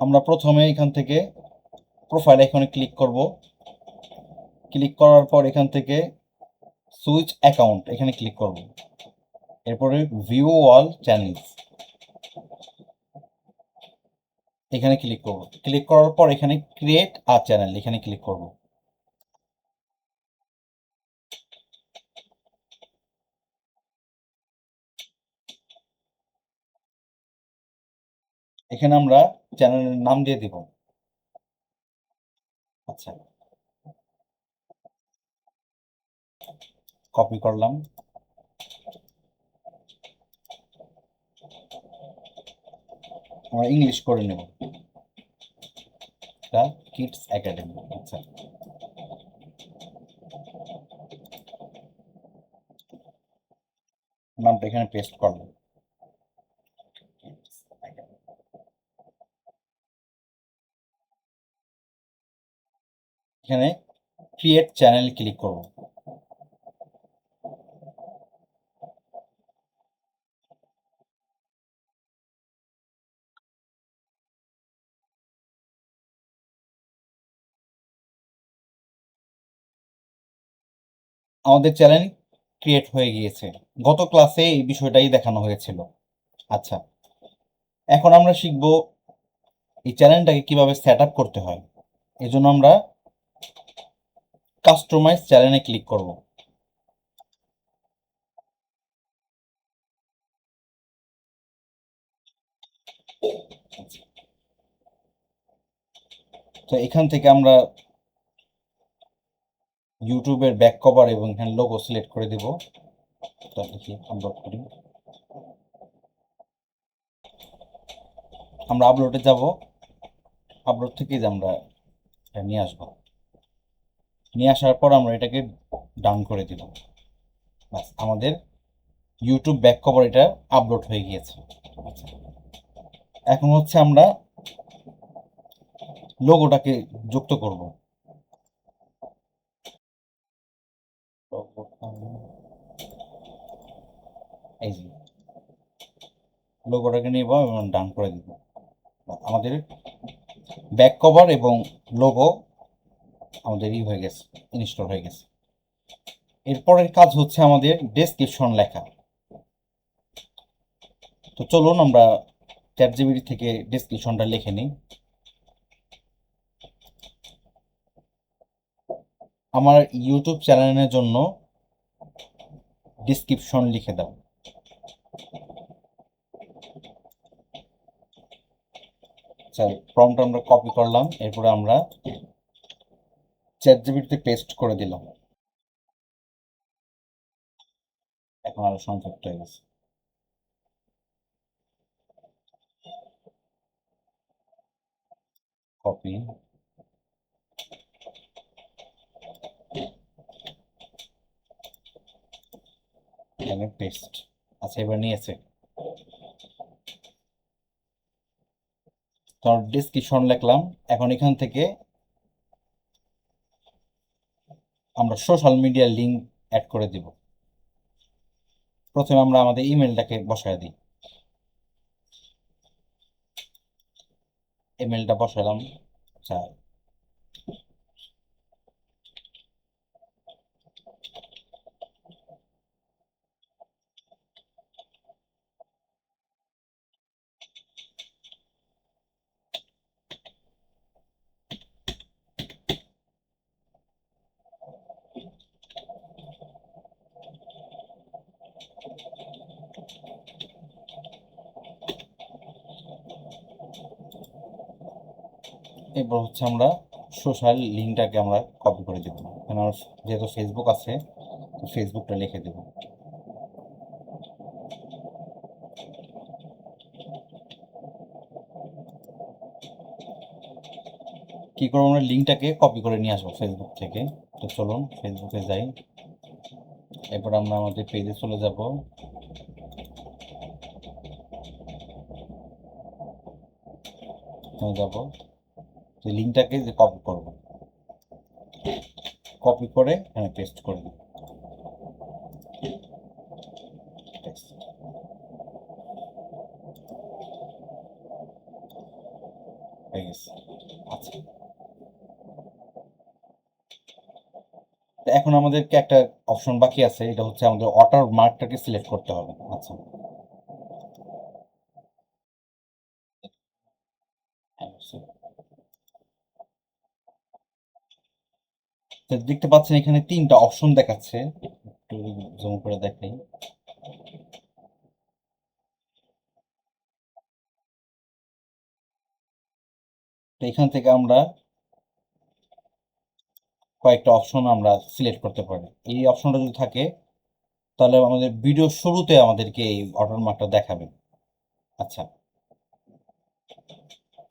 আমরা প্রথমে এখান থেকে প্রোফাইল আইকনে ক্লিক করব। ক্লিক করার পর এখান থেকে সুইচ অ্যাকাউন্ট এখানে ক্লিক করব। এরপরে ভিউ অল চ্যানেলস এখানে ক্লিক করব। ক্লিক করার পর এখানে ক্রিয়েট আ চ্যানেল এখানে ক্লিক করব। এখানে আমরা চ্যানেলের নাম দিয়ে দিব। আচ্ছা, কপি করলাম। আমরা ইংলিশ করে নেব, এটা কিডস একাডেমি। আচ্ছা, নামটা এখানে পেস্ট করলাম। এখানে ক্রিয়েট চ্যানেল ক্লিক করব। আমাদের চ্যানেল ক্রিয়েট হয়ে গিয়েছে। গত ক্লাসে এই বিষয়টাই দেখানো হয়েছিল। আচ্ছা, এখন আমরা শিখব এই চ্যানেলটাকে কিভাবে সেট আপ করতে হয়। এজন্য আমরা কাস্টমাইজ চ্যানেলে ক্লিক করব। তো এখান থেকে আমরা ইউটিউবের ব্যাক কভার এবং এখানে লোগো সিলেক্ট করে দেব। দেখি আপলোড করি। আমরা আপলোডে যাব, আপলোড থেকে যে আমরা এটা নিয়ে আসবো। নিয়ে আসার পর আমরা এটাকে ডাউন করে দিব। বাস, আমাদের ইউটিউব ব্যাক কভার এটা আপলোড হয়ে গিয়েছে। আচ্ছা, এখন হচ্ছে আমরা লোগোটাকে যুক্ত করব। এই যে লোগোটাকে নিব এবং ডাউন করে দিব। আমাদের ব্যাক কভার এবং লোগো আমাদের হয়ে গেছে, ইনস্টল হয়ে গেছে। এরপরের কাজ হচ্ছে আমাদের ডেসক্রিপশন লেখা। তো চলুন আমরা চ্যাটজিপিটি থেকে ডেসক্রিপশনটা লিখে নিই। আমার ইউটিউব চ্যানেলের জন্য ডিসক্রিপশন লিখে দাও। আচ্ছা, প্রম্পট আমরা কপি করলাম, এরপরে আমরা চ্যাটজিপিটিতে পেস্ট করে দিলাম। এখন আরো সংক্ষিপ্ত হয়ে গেছে। কপি, এখানে পেস্ট। আচ্ছা, এবার নিয়েছে। তার ডিসক্রিপশন লিখলাম। এখন এখান থেকে আমরা সোশ্যাল মিডিয়ার লিঙ্ক অ্যাড করে দিব। প্রথমে আমরা আমাদের ইমেলটাকে বসায় দিই। ইমেলটা বসালাম। আচ্ছা, এরপর হচ্ছে আমরা সোশ্যাল লিঙ্কটাকে আমরা কপি করে দেবো। এখানে আমার যেহেতু ফেসবুক আছে, তো ফেসবুকটা লিখে দেবো। কি করবো, আমরা লিঙ্কটাকে কপি করে নিয়ে আসবো ফেসবুক থেকে। তো চলুন ফেসবুকে যাই। এরপর আমরা আমাদের পেজে চলে যাব। যাব, তো লিঙ্কটাকে যে কপি করব, কপি করে এখানে পেস্ট করে দেব। হয়ে গেছে। আচ্ছা, তো এখন আমাদেরকে একটা অপশন বাকি আছে, এটা হচ্ছে আমাদের ওয়াটার মার্কটাকে সিলেক্ট করতে হবে। আচ্ছা, তো দেখতে পাচ্ছেন এখানে তিনটা অপশন দেখাচ্ছে, একটু জুম করে দেখাই। তো এখান থেকে আমরা কয়েকটা অপশন আমরা সিলেক্ট করতে পারি। এই অপশনটা যদি থাকে তাহলে আমাদের ভিডিও শুরুতে আমাদেরকে এই ওয়াটারমার্কটা দেখাবে। আচ্ছা,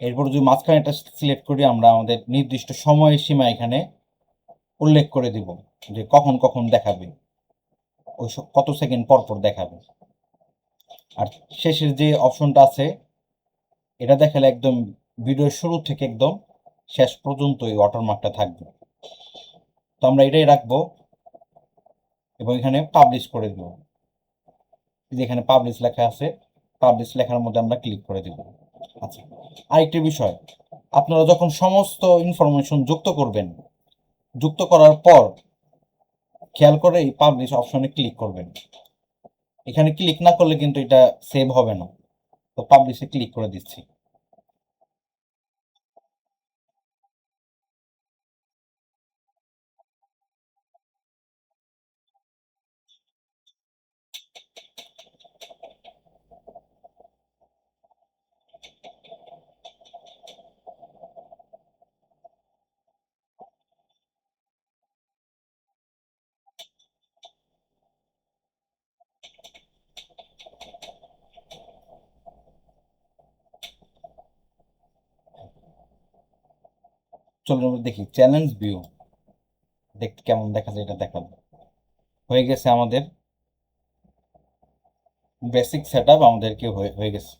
এরপর যদি মাঝখানে এটা সিলেক্ট করি, আমরা আমাদের নির্দিষ্ট সময় সীমা এখানে উল্লেখ করে দিব যে কখন কখন দেখাবে, ওই কত সেকেন্ড পর পর দেখাবে। আর শেষের যে অপশনটা আছে এটা দেখালে একদম ভিডিওর শুরু থেকে একদম শেষ পর্যন্ত এই ওয়াটারমার্কটা থাকবে। তো আমরা এটাই রাখবো এবং এখানে পাবলিশ করে দেবো। যেখানে পাবলিশ লেখা আছে, পাবলিশ লেখার মধ্যে আমরা ক্লিক করে দেব। আচ্ছা, আরেকটি বিষয়, আপনারা যখন সমস্ত ইনফরমেশন যুক্ত করবেন, যুক্ত করার পর খেয়াল করে এই পাবলিশ অপশনে ক্লিক করবেন। এখানে ক্লিক না করলে কিন্তু এটা সেভ হবে না। তো পাবলিশে ক্লিক করে দিচ্ছি। চলুন আমরা দেখি চ্যালেঞ্জ ভিউ দেখতে কেমন দেখা যায়, এটা দেখাবো। হয়ে গেছে আমাদের বেসিক সেট আপ, আমাদেরকে হয়ে গেছে।